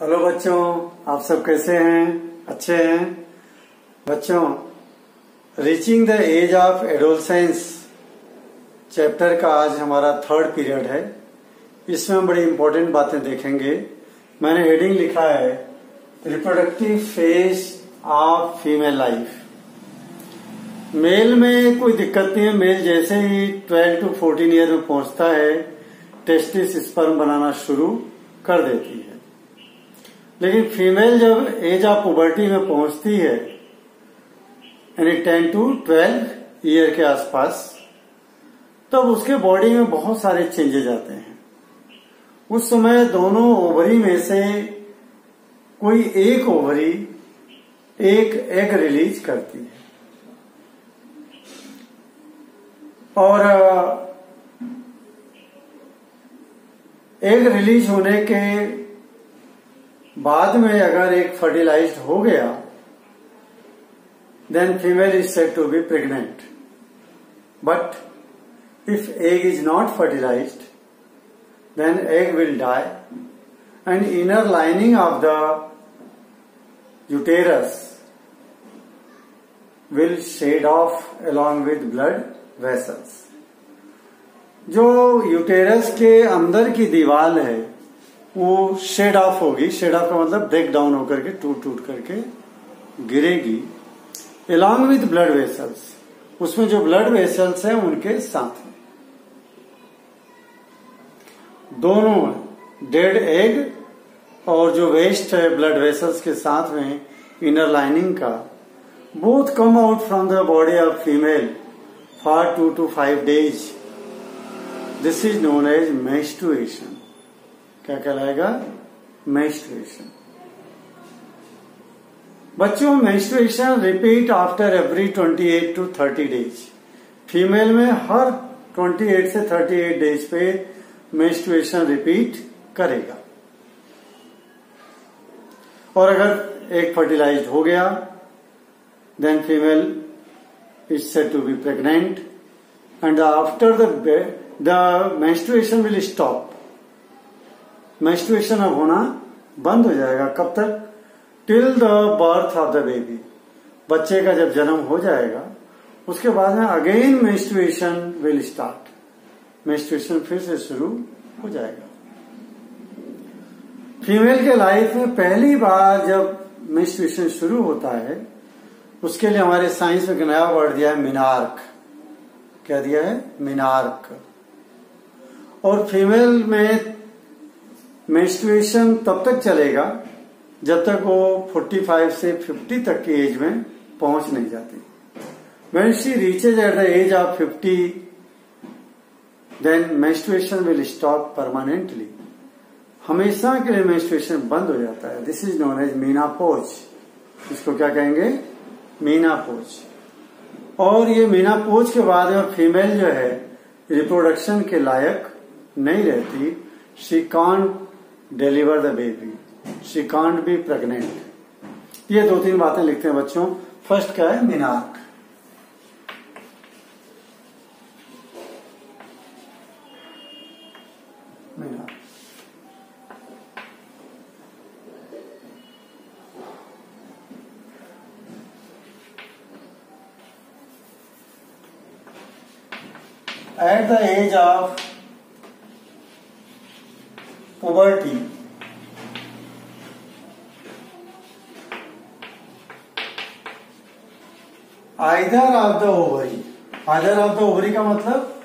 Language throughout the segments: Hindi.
हेलो बच्चों, आप सब कैसे हैं? अच्छे हैं बच्चों। Reaching the age of adolescence chapter का आज हमारा थर्ड पीरियड है। इसमें हम बड़ी इंपॉर्टेंट बातें देखेंगे। मैंने हेडिंग लिखा है reproductive phase of female life. Male में कोई दिक्कत नहीं है। मेल जैसे ही 12 to 14 ईयर में पहुंचता है टेस्टिस स्पर्म बनाना शुरू कर देती है। लेकिन फीमेल जब एज ऑफ पुबर्टी में पहुंचती है यानी 10 to 12 ईयर के आसपास, तब उसके बॉडी में बहुत सारे चेंजेज आते हैं। उस समय दोनों ओवरी में से कोई एक ओवरी एक एग रिलीज करती है और एग रिलीज होने के बाद में अगर एक फर्टिलाइज्ड हो गया then female is said to be pregnant. But if egg is not fertilized, then egg will die and inner lining of the uterus will shed off along with blood vessels. जो यूटेरस के अंदर की दीवार है वो शेड ऑफ होगी। शेड ऑफ का मतलब ब्रेक डाउन होकर के टूट टूट करके गिरेगी along with blood vessels। उसमें जो ब्लड वेसल्स हैं उनके साथ में दोनों डेड एग और जो वेस्ट है ब्लड वेसल्स के साथ में इनर लाइनिंग का both come out from the body of female for 2 to 5 days। This is known as menstruation. क्या कहलाएगा? मेंस्ट्रुएशन। बच्चों, menstruation repeat after every 28 to 30 days। Female में हर 28 से 38 डेज पे मेंस्ट्रुएशन रिपीट करेगा। और अगर एक फर्टिलाइज्ड हो गया then female is said to be pregnant and after the menstruation will stop. Menstruation अब होना बंद हो जाएगा। कब तक? Till the birth of the baby. बच्चे का जब जन्म हो जाएगा उसके बाद में again menstruation will start. Menstruation फिर से शुरू हो जाएगा। फीमेल के लाइफ में पहली बार जब मेंस्ट्रुएशन शुरू होता है उसके लिए हमारे साइंस में एक नया वर्ड दिया है मिनार्क। क्या दिया है? मिनार्क। और फीमेल में मेंस्ट्रुएशन तब तक चलेगा जब तक वो 45 से 50 तक की एज में पहुंच नहीं जाती। When she reaches at the age of 50, then menstruation will stop permanently। हमेशा के लिए मेंस्ट्रुएशन बंद हो जाता है। This is known as menopause. इसको क्या कहेंगे? मीनापोज। और ये मीनापोज के बाद में फीमेल जो है रिप्रोडक्शन के लायक नहीं रहती। She can't deliver the baby, she can't be pregnant. ये 2-3 बातें लिखते हैं बच्चों। फर्स्ट क्या है? Menarche. Menarche at the age of puberty either of the ovary. Either of the ovary का मतलब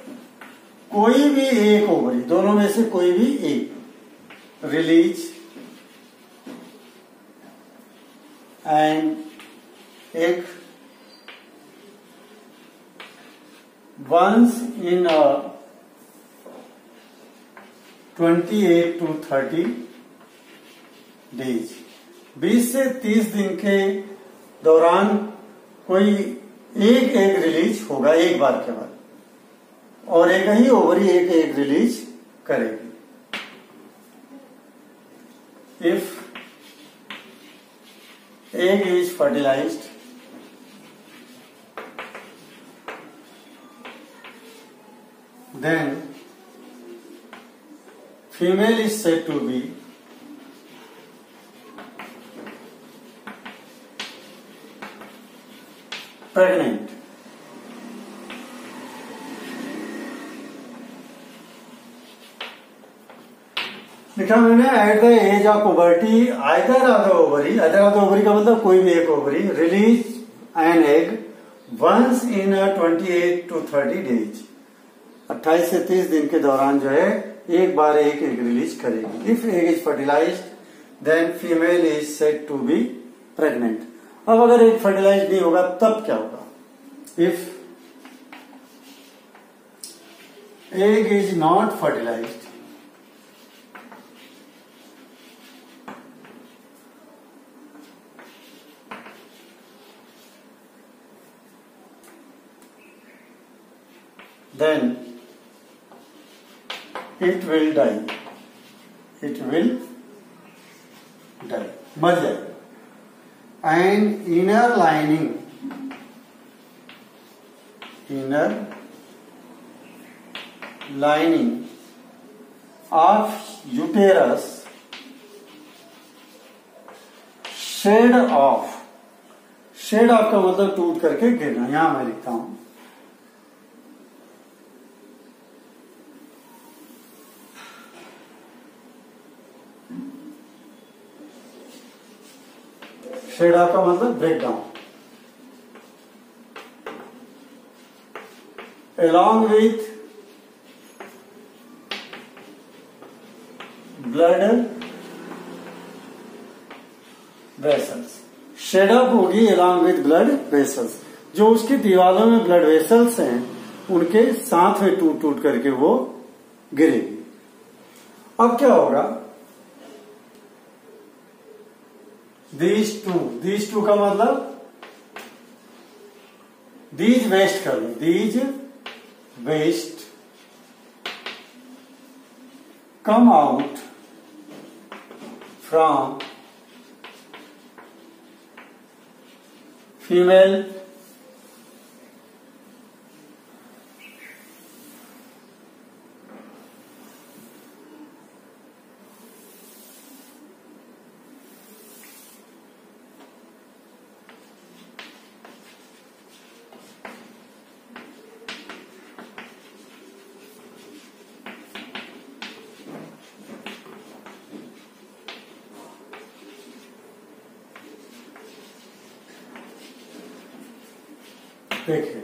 कोई भी एक ओवरी, दोनों में से कोई भी एक रिलीज एंड एक वंस इन 28 to 30 डेज। 20 से 30 दिन के दौरान कोई एक एग रिलीज होगा एक बार के बाद, और एक ही ओवरी एक एग रिलीज करेगी। If egg is fertilized then female is said to be pregnant. लिखा मैंने at the age of puberty either of the ovary, either of the ovary का मतलब कोई भी एक ovary release an egg once in 28 to 30 days, 28 से 30 दिन के दौरान जो है एक बार एक एग रिलीज करेगी। If egg is fertilized then female is said to be pregnant. अब अगर एग फर्टिलाइज नहीं होगा तब क्या होगा? If egg is not fertilized then it will die, it will die, मर जाएगा। and inner lining of uterus shed off, shed off का मतलब टूट करके गिरना, यहां मैं लिखता हूं शेड ऑफ का मतलब break down. along with blood vessels, shed off होगी along with blood vessels, जो उसकी दीवारों में ब्लड वेसल्स हैं उनके साथ में टूट टूट करके वो गिरेगी। अब क्या होगा? these two का मतलब these वेस्ट कर लो, these waste come out from female देखिए,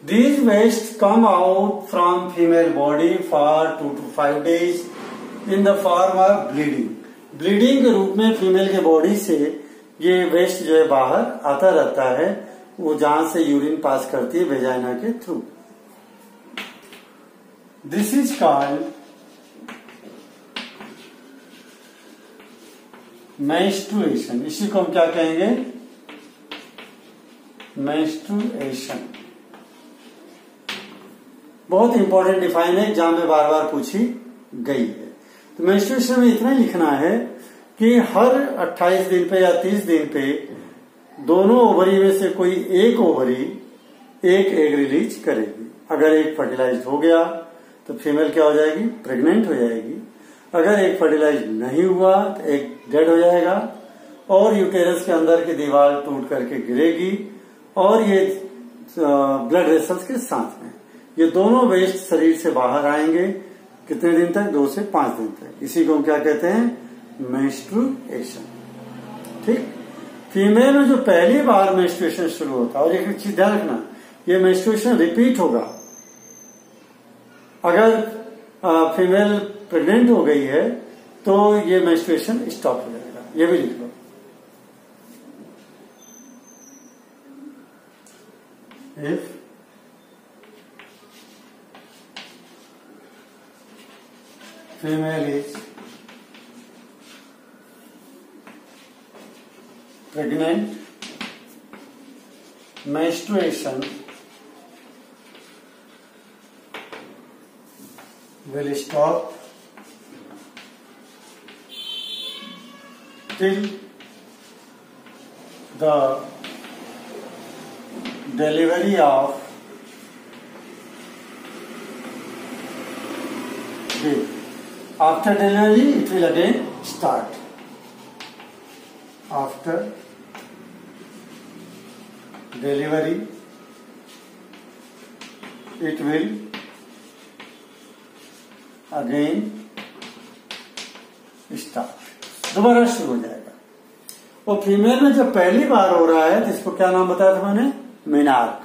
these wastes come out from female body for 2 to 5 days in the form of bleeding. Bleeding के रूप में फीमेल के बॉडी से ये वेस्ट जो है बाहर आता रहता है, वो जहां से यूरिन पास करती है वेजाइना के through. This is called menstruation. इसी को हम क्या कहेंगे? मेंस्ट्रुएशन। बहुत इंपॉर्टेंट डिफाइन है, एग्जाम में बार बार पूछी गई है। तो मेंस्ट्रुएशन में इतना लिखना है कि हर 28 दिन पे या 30 दिन पे दोनों ओवरी में से कोई एक ओवरी एक एग रिलीज करेगी। अगर एक फर्टिलाइज हो गया तो फीमेल क्या हो जाएगी? प्रेग्नेंट हो जाएगी। अगर एक फर्टिलाइज नहीं हुआ तो एक डेड हो जाएगा और यूटेरस के अंदर की दीवार टूट करके गिरेगी और ये ब्लड वेसल्स के साथ में ये दोनों वेस्ट शरीर से बाहर आएंगे। कितने दिन तक? 2 से 5 दिन तक। इसी को हम क्या कहते हैं? मेंस्ट्रुएशन। ठीक। फीमेल में जो पहली बार मेंस्ट्रुएशन शुरू होता है, और एक चीज ध्यान रखना, ये मेंस्ट्रुएशन रिपीट होगा। अगर फीमेल प्रेग्नेंट हो गई है तो ये मेंस्ट्रुएशन स्टॉप हो जाएगा। ये भी लिख लो। If female is pregnant, menstruation will stop till the delivery of baby. After delivery, it will again start. After delivery it will again start, दोबारा शुरू हो जाएगा। और फीमेल में जब पहली बार हो रहा है तो इसको क्या नाम बताया था मैंने? Menarche.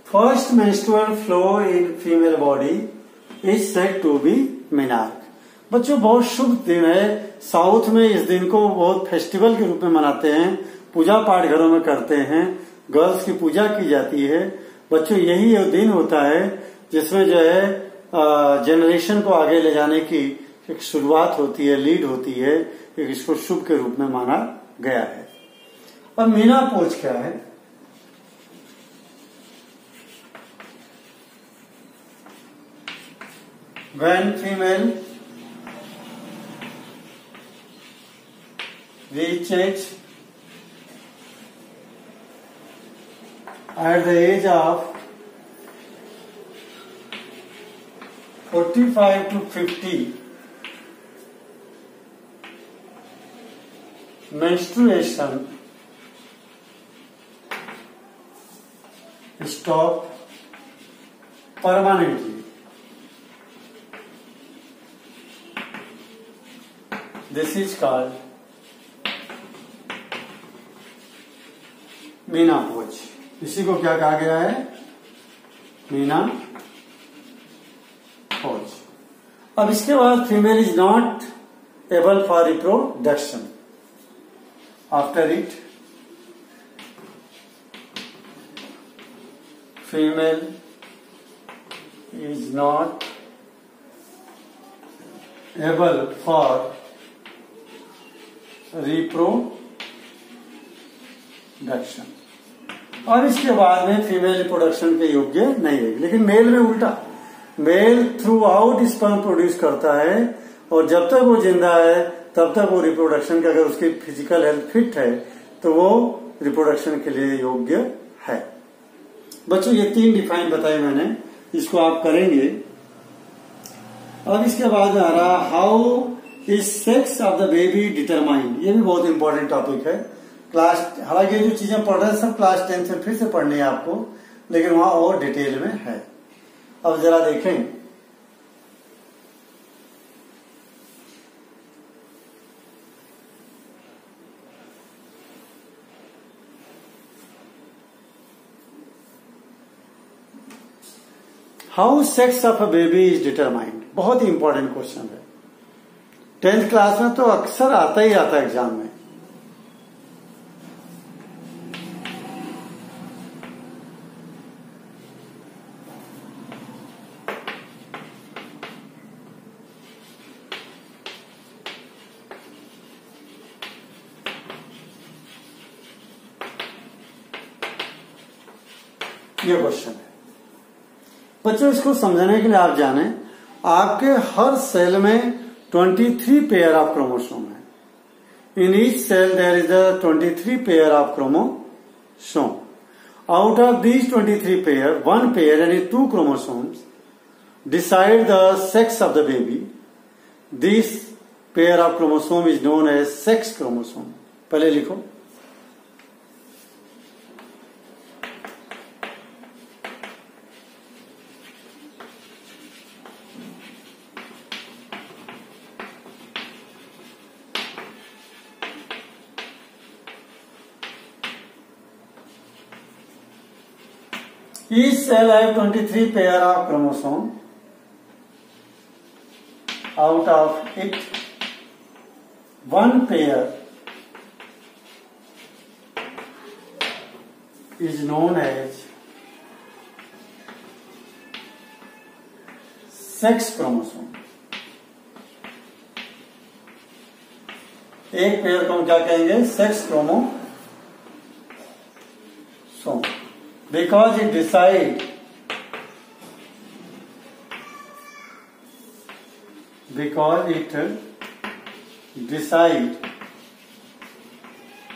First menstrual flow in female body is said to be menarche। बच्चों बहुत शुभ दिन है। साउथ में इस दिन को बहुत फेस्टिवल के रूप में मनाते हैं, पूजा पाठ घरों में करते हैं, गर्ल्स की पूजा की जाती है। बच्चों यही वो दिन होता है जिसमें जो है जनरेशन को आगे ले जाने की एक शुरुआत होती है, लीड होती है, एक इसको शुभ के रूप में माना गया है। अब मेनोपॉज क्या है? When female reaches at the age of 45 to 50, menstruation stop permanently। This is called menopause. इसी को क्या कहा गया है? मेनोपॉज। अब इसके बाद female is not able for reproduction. After it female is not able for reproduction. और इसके बाद में फीमेल रिप्रोडक्शन के योग्य नहीं है। लेकिन मेल में उल्टा, male throughout sperm produce करता है और जब तक वो जिंदा है तब तक वो रिप्रोडक्शन का, अगर उसकी फिजिकल हेल्थ फिट है तो वो रिप्रोडक्शन के लिए योग्य है। बच्चों ये 3 डिफाइन बताए मैंने, इसको आप करेंगे। अब इसके बाद आ रहा how is sex of the baby determined. ये भी बहुत इंपॉर्टेंट टॉपिक है। क्लास, हालांकि जो चीजें पढ़ रहे हैं सब क्लास 10 से फिर से पढ़नी है आपको, लेकिन वहां और डिटेल में है। अब जरा देखें, how sex of a baby is determined. बहुत ही इंपॉर्टेंट क्वेश्चन है। 10th क्लास में तो अक्सर आता ही आता है एग्जाम में। ये क्वेश्चन है बच्चों। इसको समझने के लिए आप जाने, आपके हर सेल में 23 पेयर ऑफ क्रोमोसोम है। In each cell there is a 23 pair of chromosome. Out of these 23 pair, 1 pair यानी 2 chromosomes decide the sex of the baby. This pair of chromosome is known as sex chromosome. पहले लिखो, each cell have 23 pair of chromosome. Out of it, 1 pair is known as sex chromosome. एक पेयर को हम क्या कहेंगे? Sex chromosome, because it decide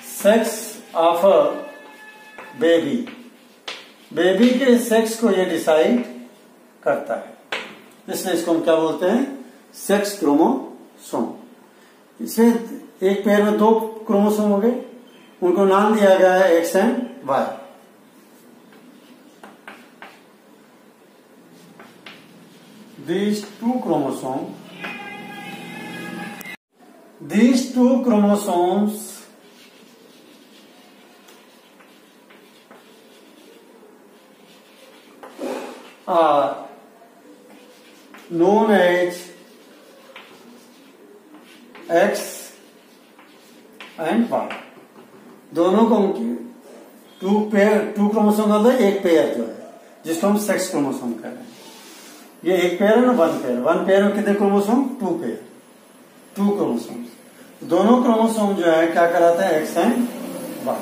sex of a baby के सेक्स को ये डिसाइड करता है, इसलिए इसको हम क्या बोलते हैं? Sex chromosome. इसमें एक पेयर में 2 क्रोमोसोम हो गए, उनको नाम दिया गया है X and Y. These two chromosomes are known as X and Y। दोनों को टू क्रोमोसोम का एक पेयर जो है, जिसको हम सेक्स क्रोमोसोम कह रहे हैं। ये एक पेयर है ना, वन पेयर में कितने क्रोमोसोम? 2 क्रोमोसोम। दोनों क्रोमोसोम जो है क्या कहलाते हैं? X and Y.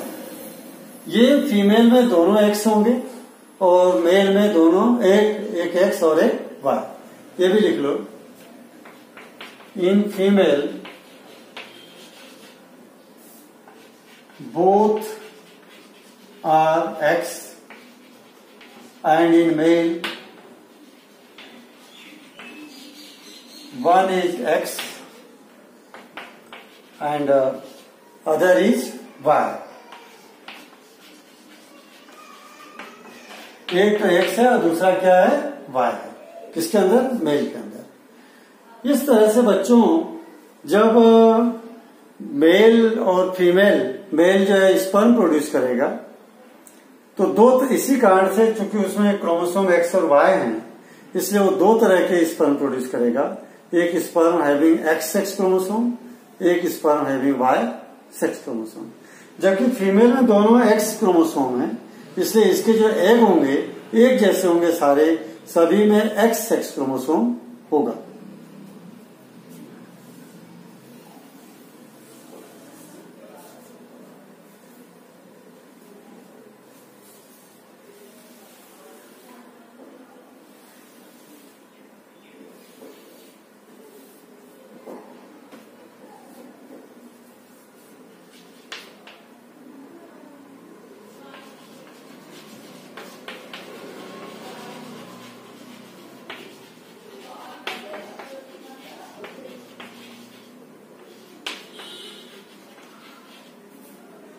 ये फीमेल में दोनों एक्स होंगे और मेल में दोनों एक एक्स और एक वाई। ये भी लिख लो, in female both are X and in male one is X and other is Y। एक तो X है और दूसरा क्या है? Y है। किसके अंदर? मेल के अंदर। इस तरह से बच्चों, जब मेल और फीमेल, मेल जो है स्पर्म प्रोड्यूस करेगा, तो इसी कारण से, चूंकि उसमें क्रोमोसोम X और Y हैं, इसलिए वो 2 तरह के स्पर्म प्रोड्यूस करेगा। एक sperm having X sex chromosome, एक sperm having Y sex chromosome. जबकि फीमेल में दोनों एक्स क्रोमोसोम है, इसलिए इसके जो एग होंगे एक जैसे होंगे सारे, सभी में एक्स सेक्स क्रोमोसोम होगा।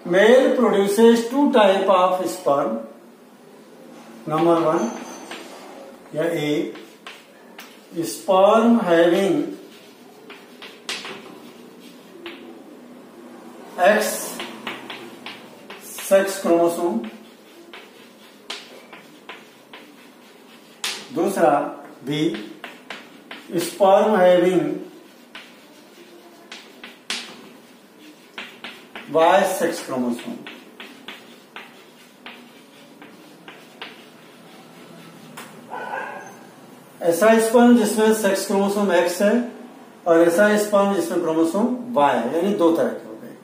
Male produces 2 type of sperm. Number 1, या A, sperm having X sex chromosome। दूसरा B, sperm having Y sex chromosome. ऐसा स्पर्म जिसमें सेक्स क्रोमोसोम X है और ऐसा स्पर्म जिसमें क्रोमोसोम Y है, यानी 2 तरह के हो गए।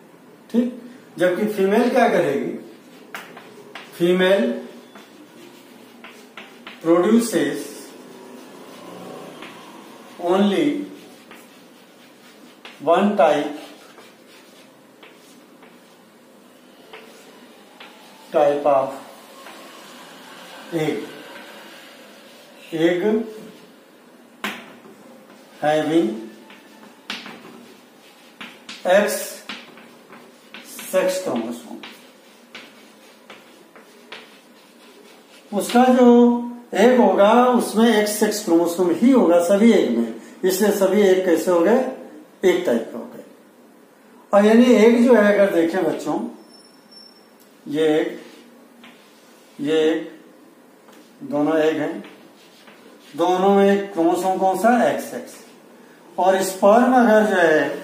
ठीक। जबकि फीमेल क्या करेगी? Female produces only 1 type of egg having X sex chromosome. उसका जो एग होगा उसमें एक्स सेक्स क्रोमोसोम ही होगा सभी एग में, इसलिए सभी एग कैसे हो गए? एक टाइप के हो गए। और यानी एग जो है, अगर देखें बच्चों, ये दोनों एग हैं, दोनों में क्रोमोसोम कौन सा? X x. और स्पर्म अगर जो है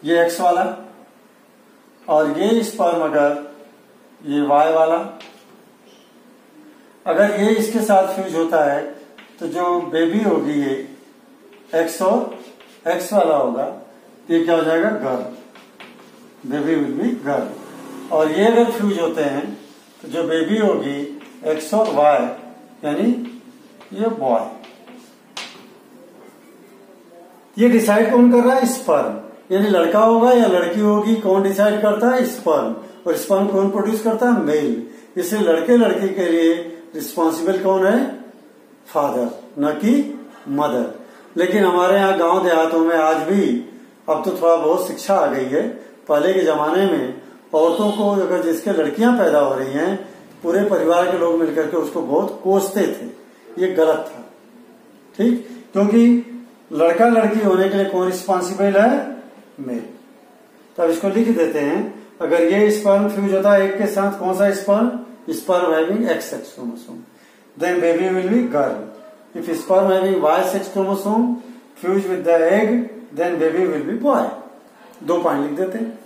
ये एक्स वाला, और ये स्पर्म अगर ये Y वाला, अगर ये इसके साथ फ्यूज होता है तो जो बेबी होगी ये X और X वाला होगा, ये क्या हो जाएगा, girl, baby will be girl. और ये अगर फ्यूज होते हैं तो जो बेबी होगी X और Y, यानी ये बॉय। ये डिसाइड कौन कर रहा है, स्पर्म, यानी लड़का होगा या लड़की होगी, कौन डिसाइड करता है, स्पर्म। और स्पर्म कौन प्रोड्यूस करता है, मेल। इसलिए लड़के लड़की के लिए रिस्पॉन्सिबल कौन है, फादर, न कि मदर। लेकिन हमारे यहाँ गांव देहातों में आज भी, अब तो थोड़ा बहुत शिक्षा आ गई है, पहले के जमाने में औरतों को अगर जिसके लड़कियां पैदा हो रही हैं, पूरे परिवार के लोग मिलकर के उसको बहुत कोसते थे। ये गलत था, ठीक, क्योंकि लड़का लड़की होने के लिए कौन रिस्पॉन्सिबल है, मेल। तो अब इसको लिख देते हैं, अगर ये स्पर्म फ्यूज होता है एक के साथ, कौन सा sperm, sperm having X sex chromosome, then baby will be girl. If sperm having Y sex chromosome fuse with the egg, then baby will be boy. 2 point लिख देते हैं।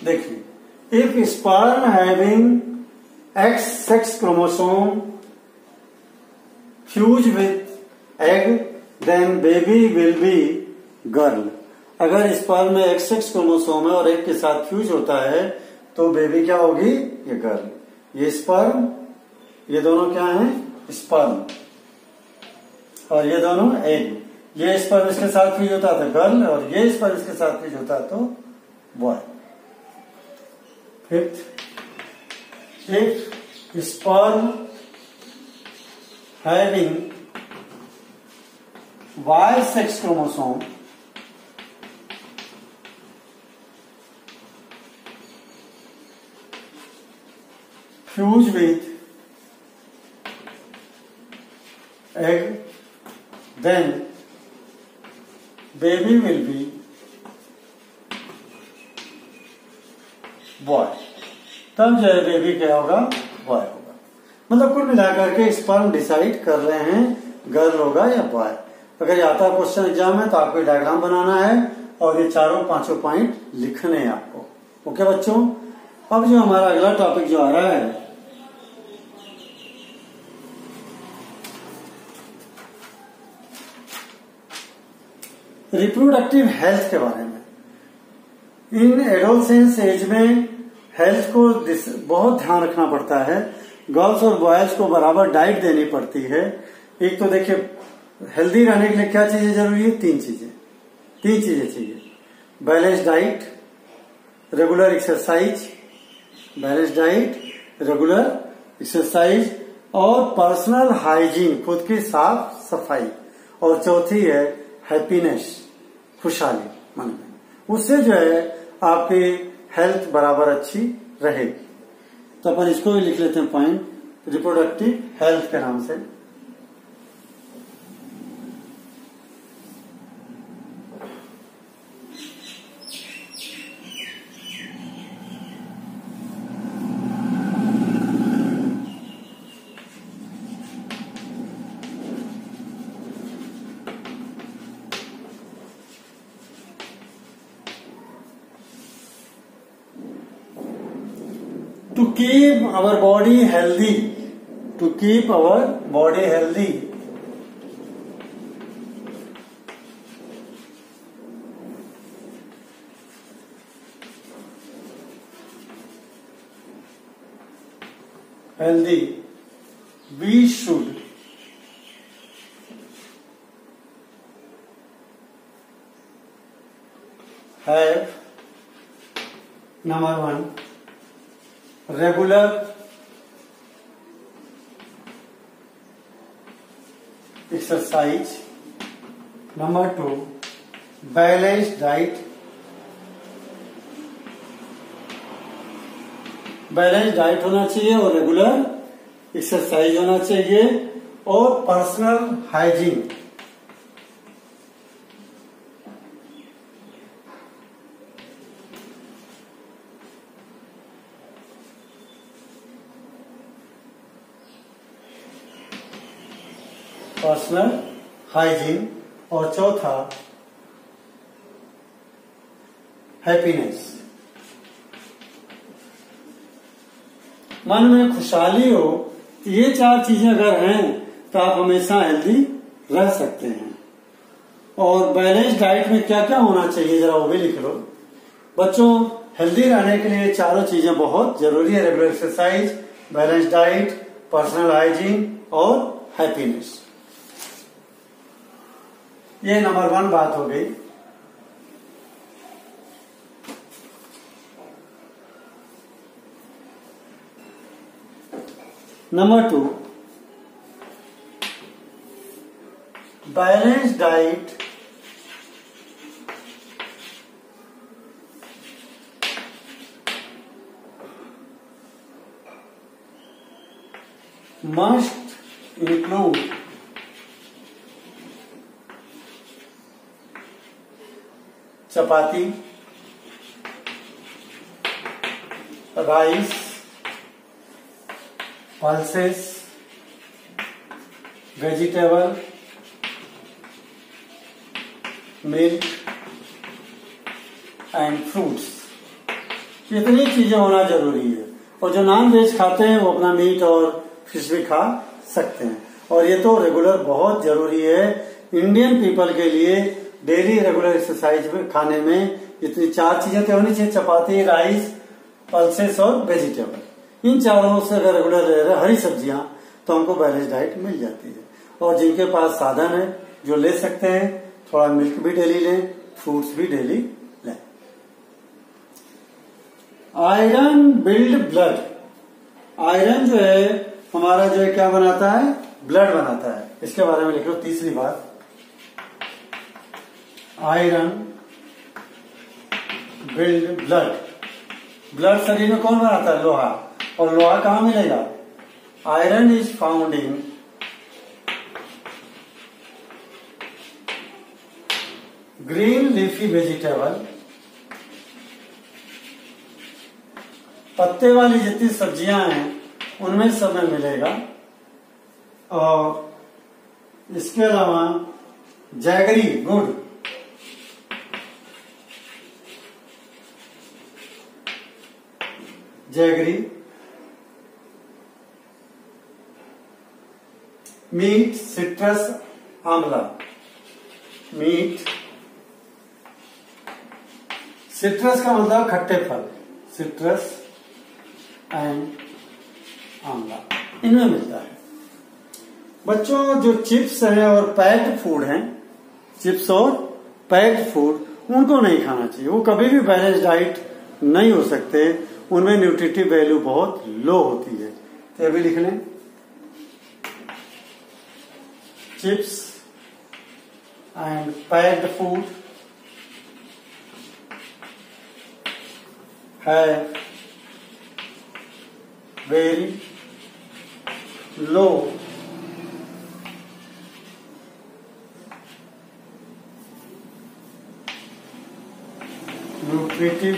देखिए, if sperm having X sex chromosome fuse with egg, then baby will be girl. अगर स्पर्म में X सेक्स क्रोमोसोम है और एग के साथ फ्यूज होता है तो बेबी क्या होगी, ये गर्ल। ये स्पर्म, ये दोनों क्या हैं, स्पर्म, और ये दोनों एग। ये स्पर्म इसके साथ फ्यूज होता है तो गर्ल, और ये स्पर्म इसके साथ फ्यूज होता है तो boy. Fifth, if sperm having Y sex chromosome fuse with egg, then baby will be boy. तब जो है बेबी क्या होगा, बॉय होगा। मतलब कुल मिलाकर के स्पर्म डिसाइड कर रहे हैं गर्ल होगा या बॉय। अगर आता क्वेश्चन एग्जाम में तो आपको डायग्राम बनाना है और ये 4-5 पॉइंट लिखने हैं आपको। ओके बच्चों, अब जो हमारा अगला टॉपिक जो आ रहा है, रिप्रोडक्टिव हेल्थ के बारे में। इन एडोलसेंस एज में हेल्थ को बहुत ध्यान रखना पड़ता है। गर्ल्स और बॉयज को बराबर डाइट देनी पड़ती है। एक तो देखिए, हेल्दी रहने के लिए क्या चीजें जरूरी है, 3 चीजें चाहिए। बैलेंस डाइट, रेगुलर एक्सरसाइज, और पर्सनल हाइजीन, खुद की साफ सफाई। और चौथी है हैप्पीनेस, खुशहाली मन में। उससे जो है आपकी हेल्थ बराबर अच्छी रहेगी। तो अपन इसको भी लिख लेते हैं पॉइंट, रिप्रोडक्टिव हेल्थ के नाम से। To keep our body healthy, we should have number 1 regular exercise. Number 2, balanced diet. Balance diet होना चाहिए और रेगुलर एक्सरसाइज होना चाहिए और पर्सनल हाइजीन। पर्सनल हाइजीन और चौथा हैप्पीनेस। मन में खुशहाली हो, तो ये 4 चीजें अगर हैं तो आप हमेशा हेल्दी रह सकते हैं। और बैलेंस डाइट में क्या क्या होना चाहिए जरा वो भी लिख लो। बच्चों, हेल्दी रहने के लिए चारों चीजें बहुत जरूरी है। Regular exercise, balance diet, personal hygiene और हैप्पीनेस। ये नंबर 1 बात हो गई। Number 2, balance diet must include chapati, rice, pulses, vegetable, milk and fruits. इतनी चीजें होना जरूरी है। और जो नॉन वेज खाते हैं वो अपना मीट और फिश भी खा सकते हैं। और ये तो रेगुलर बहुत जरूरी है इंडियन पीपल के लिए। डेली रेगुलर एक्सरसाइज में खाने में इतनी 4 चीजें तो होनी चाहिए, चपाती, राइस, पल्सेस और वेजिटेबल। इन चारों से अगर रेगुलर रह रहे हरी सब्जियां तो हमको बैलेंस डाइट मिल जाती है। और जिनके पास साधन है जो ले सकते हैं, थोड़ा मिल्क भी डेली लें, फ्रूट्स भी डेली लें। Iron build blood. आयरन जो है हमारा जो है क्या बनाता है, ब्लड बनाता है। इसके बारे में लिख लो तीसरी बात। Iron build blood. ब्लड शरीर में कौन बनाता है, लोहा। और लोहा कहां मिलेगा, iron is found in green leafy vegetable. पत्ते वाली जितनी सब्जियां हैं उनमें सब में मिलेगा। और इसके अलावा जैगरी, गुड़, जैगरी, मीट, सिट्रस, आंवला। मीट, सिट्रस का मतलब खट्टे फल, सिट्रस एंड आंवला, इनमें मिलता है। बच्चों, जो चिप्स हैं और पैक्ड फूड हैं, चिप्स और पैक्ड फूड, उनको नहीं खाना चाहिए। वो कभी भी बैलेंस डाइट नहीं हो सकते। उनमें न्यूट्रिटिव वैल्यू बहुत लो होती है। तो ये भी लिख लें, चिप्स एंड पैक्ड फूड है वेरी लो न्यूट्रिटिव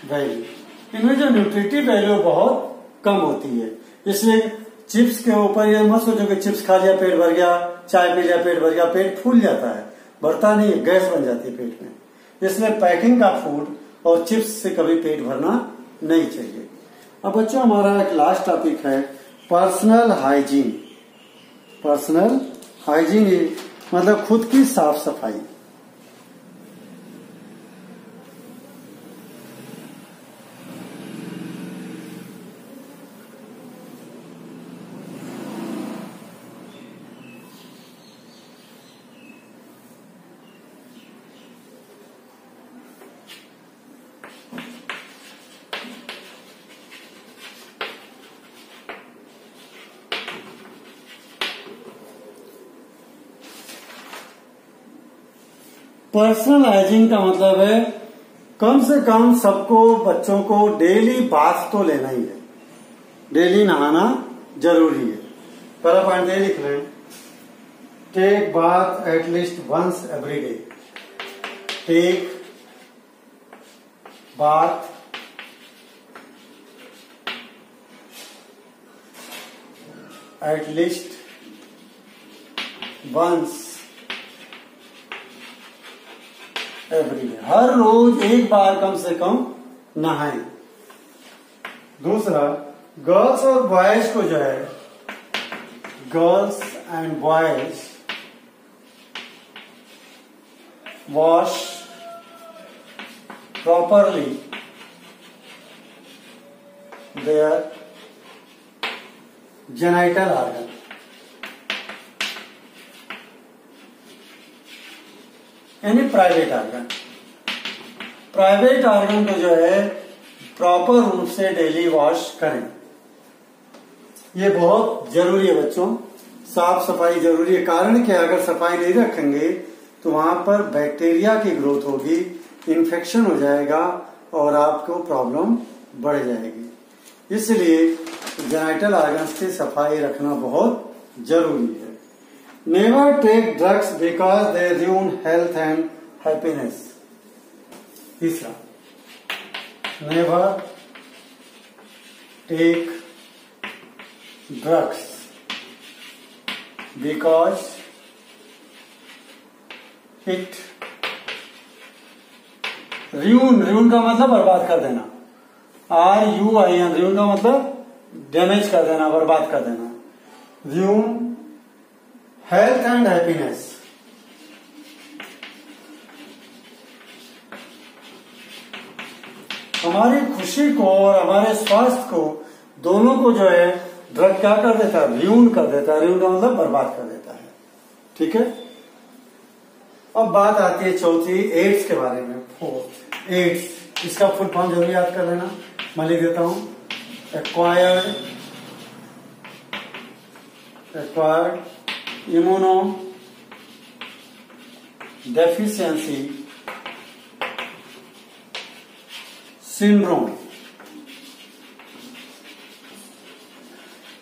वैल्यू। इनमें जो न्यूट्रिटिव वैल्यू बहुत कम होती है। इसलिए चिप्स के ऊपर ये मत सोचो कि चिप्स खा लिया पेट भर गया, चाय पी लिया पेट भर गया। पेट फूल जाता है, भरता नहीं है, गैस बन जाती है पेट में। इसलिए पैकिंग का फूड और चिप्स से कभी पेट भरना नहीं चाहिए। अब बच्चों, हमारा एक लास्ट टॉपिक है पर्सनल हाइजीन। पर्सनल हाइजीन मतलब खुद की साफ सफाई। पर्सनल हाइजीन का मतलब है कम से कम सबको बच्चों को डेली बाथ तो लेना ही है, डेली नहाना जरूरी है। पहला पॉइंट ये लिख लें, take bath at least once every day. Take bath at least once every day, हर रोज एक बार कम से कम नहाएं। दूसरा, गर्ल्स और बॉयज को जो है, girls and boys wash properly their genital organ. यानी प्राइवेट ऑर्गन, प्राइवेट ऑर्गन को जो है प्रॉपर रूप से डेली वॉश करें। ये बहुत जरूरी है बच्चों, साफ सफाई जरूरी है। कारण क्या, अगर सफाई नहीं रखेंगे तो वहां पर बैक्टीरिया की ग्रोथ होगी, इन्फेक्शन हो जाएगा और आपको प्रॉब्लम बढ़ जाएगी। इसलिए जेनाइटल ऑर्गन्स की सफाई रखना बहुत जरूरी है। Never take drugs because they ruin health and happiness. तीसरा, never take drugs because it ruin का मतलब बर्बाद कर देना, RUIN, ruin का मतलब डैमेज कर देना, बर्बाद कर देना। ruin हेल्थ एंड हैप्पीनेस, हमारी खुशी को और हमारे स्वास्थ्य को दोनों को जो है ड्रग क्या कर देता है, ruin कर देता है। ruin का मतलब बर्बाद कर देता है। ठीक है, अब बात आती है चौथी, एड्स के बारे में। फोर्थ, एड्स, इसका फुल फॉर्म जरूर याद कर लेना, मैं लिख देता हूं, acquired immunodeficiency syndrome.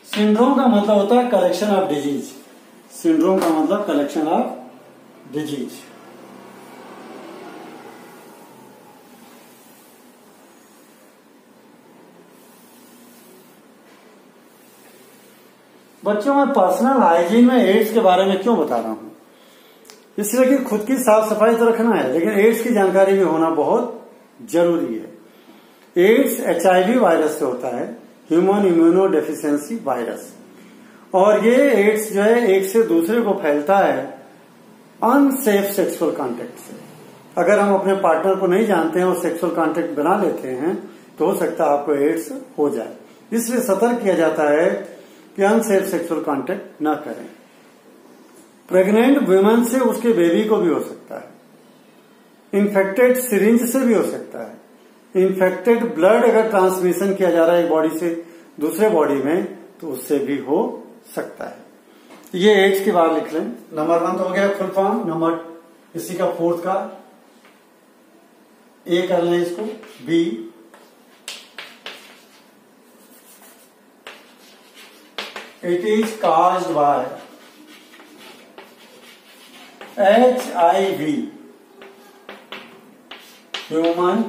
Syndrome का मतलब होता है कलेक्शन ऑफ डिजीज। सिंड्रोम का मतलब कलेक्शन ऑफ डिजीज। बच्चों, मैं पर्सनल हाइजीन में एड्स के बारे में क्यों बता रहा हूं, इसलिए कि खुद की साफ सफाई तो रखना है, लेकिन एड्स की जानकारी भी होना बहुत जरूरी है। एड्स HIV वायरस से होता है, ह्यूमन इम्यूनो डेफिशिएंसी वायरस, और ये एड्स जो है एक से दूसरे को फैलता है अनसेफ सेक्सुअल कांटेक्ट से। अगर हम अपने पार्टनर को नहीं जानते हैं और सेक्सुअल कांटेक्ट बना लेते हैं तो हो सकता है आपको एड्स हो जाए। इसलिए सतर्क किया जाता है कि अनसेफ सेक्सुअल कांटेक्ट न करें। प्रेग्नेंट वुमेन से उसके बेबी को भी हो सकता है, इन्फेक्टेड सिरिंज से भी हो सकता है, इन्फेक्टेड ब्लड अगर ट्रांसमिशन किया जा रहा है एक बॉडी से दूसरे बॉडी में तो उससे भी हो सकता है। ये एड्स की बात लिख लें। नंबर 1 तो हो गया फुल फॉर्म, नंबर इसी का फोर्थ का ए कर लें इसको, B, it is caused by HIV, human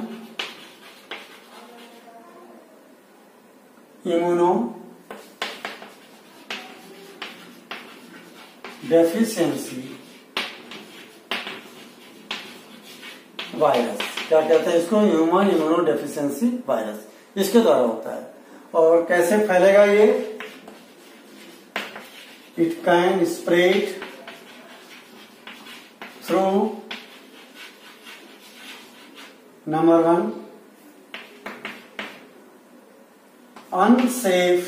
immunodeficiency virus. क्या कहते हैं इसको, ह्यूमन इम्यूनोडेफिशिएंसी वायरस, इसके द्वारा होता है। और कैसे फैलेगा ये, it can spread through number 1 unsafe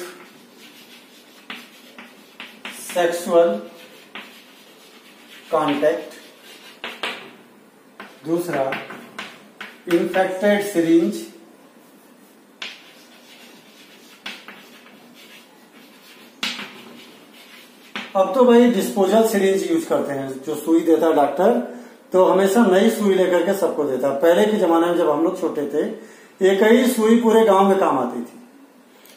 sexual contact, दूसरा infected syringe, अब तो भाई डिस्पोजल सिरिंज यूज करते हैं, जो सुई देता है डॉक्टर तो हमेशा नई सुई लेकर के सबको देता। पहले के जमाने में जब हम लोग छोटे थे, एक ही सुई पूरे गांव में काम आती थी।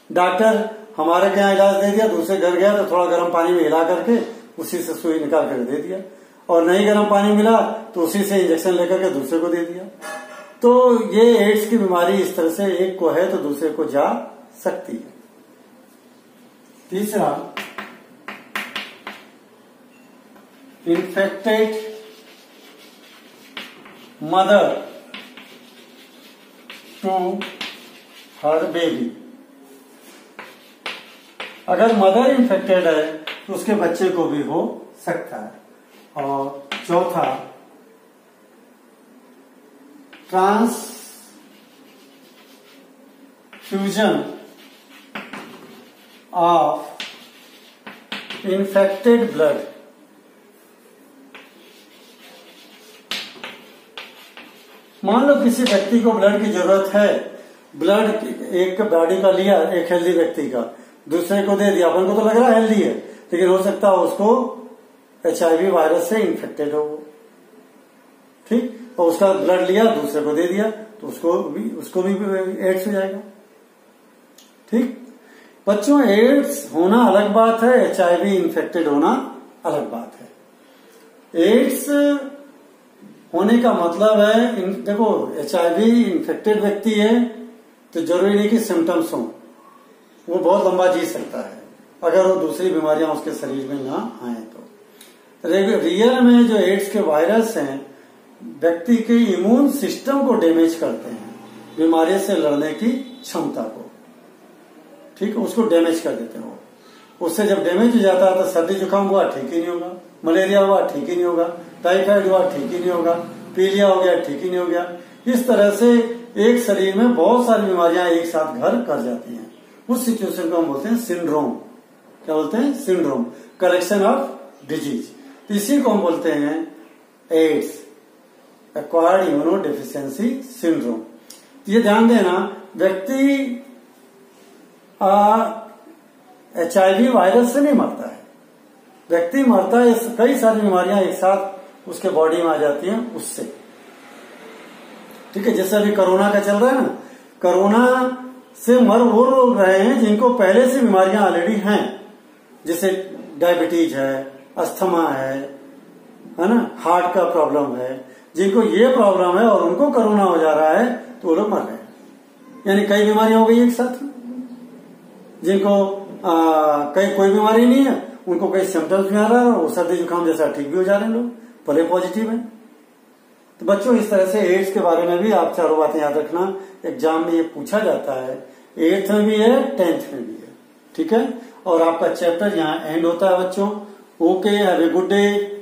डॉक्टर हमारे के यहाँ इलाज दे दिया, दूसरे घर गया तो थोड़ा गर्म पानी में हिला करके उसी से सुई निकाल कर दे दिया, और नहीं गर्म पानी मिला तो उसी से इंजेक्शन लेकर के दूसरे को दे दिया। तो ये एड्स की बीमारी इस तरह से एक को है तो दूसरे को जा सकती है। तीसरा, infected mother to her baby. अगर मदर इन्फेक्टेड है तो उसके बच्चे को भी हो सकता है। और चौथा, ट्रांसफ्यूजन ऑफ इन्फेक्टेड ब्लड। मान लो किसी व्यक्ति को ब्लड की जरूरत है, ब्लड एक बॉडी का लिया, एक हेल्दी व्यक्ति का, दूसरे को दे दिया। अपन को तो लग रहा है हेल्दी है, लेकिन हो सकता है उसको HIV वायरस से इन्फेक्टेड हो, ठीक, और उसका ब्लड लिया दूसरे को दे दिया तो उसको भी एड्स हो जाएगा। ठीक बच्चों, एड्स होना अलग बात है, HIV इन्फेक्टेड होना अलग बात है। एड्स होने का मतलब है, देखो HIV इन्फेक्टेड व्यक्ति है तो जरूरी नहीं कि सिम्टम्स हो, वो बहुत लंबा जी सकता है अगर वो दूसरी बीमारियां उसके शरीर में ना आए तो। रियल में जो एड्स के वायरस हैं व्यक्ति के इम्यून सिस्टम को डैमेज करते हैं, बीमारी से लड़ने की क्षमता को, ठीक, उसको डैमेज कर देते हैं। उससे जब डैमेज हो जाता है तो सर्दी जुकाम हुआ ठीक ही नहीं होगा, मलेरिया हुआ ठीक ही नहीं होगा, टाइफाइड हुआ ठीक ही नहीं होगा, पीलिया हो गया ठीक ही नहीं हो गया। इस तरह से एक शरीर में बहुत सारी बीमारियां एक साथ घर कर जाती हैं। उस सिचुएशन को हम बोलते हैं सिंड्रोम। क्या बोलते हैं? Syndrome, collection of disease. तो इसी को हम बोलते हैं AIDS, acquired immunodeficiency syndrome. ये ध्यान देना, व्यक्ति HIV वायरस से नहीं मरता है, व्यक्ति मरता है कई सारी बीमारियां एक साथ उसके बॉडी में आ जाती हैं उससे। ठीक है, जैसे अभी कोरोना का चल रहा है ना, कोरोना से मर वो लोग रहे हैं जिनको पहले से बीमारियां ऑलरेडी हैं, जैसे डायबिटीज है, अस्थमा है ना, हार्ट का प्रॉब्लम है, जिनको ये प्रॉब्लम है और उनको कोरोना हो जा रहा है तो वो लोग मर रहे हैं। यानी कई बीमारियां हो गई एक साथ। जिनको कोई बीमारी नहीं है उनको कई सिम्टम्स भी आ रहा है, और सर्दी जुकाम जैसा ठीक भी हो जा रहे हैं लोग, भले पॉजिटिव है। तो बच्चों, इस तरह से एड्स के बारे में भी आप चारों बातें याद रखना, एग्जाम में ये पूछा जाता है, 8th में भी है, 10th में भी है। ठीक है, और आपका चैप्टर यहाँ एंड होता है बच्चों। Okay, have a good day.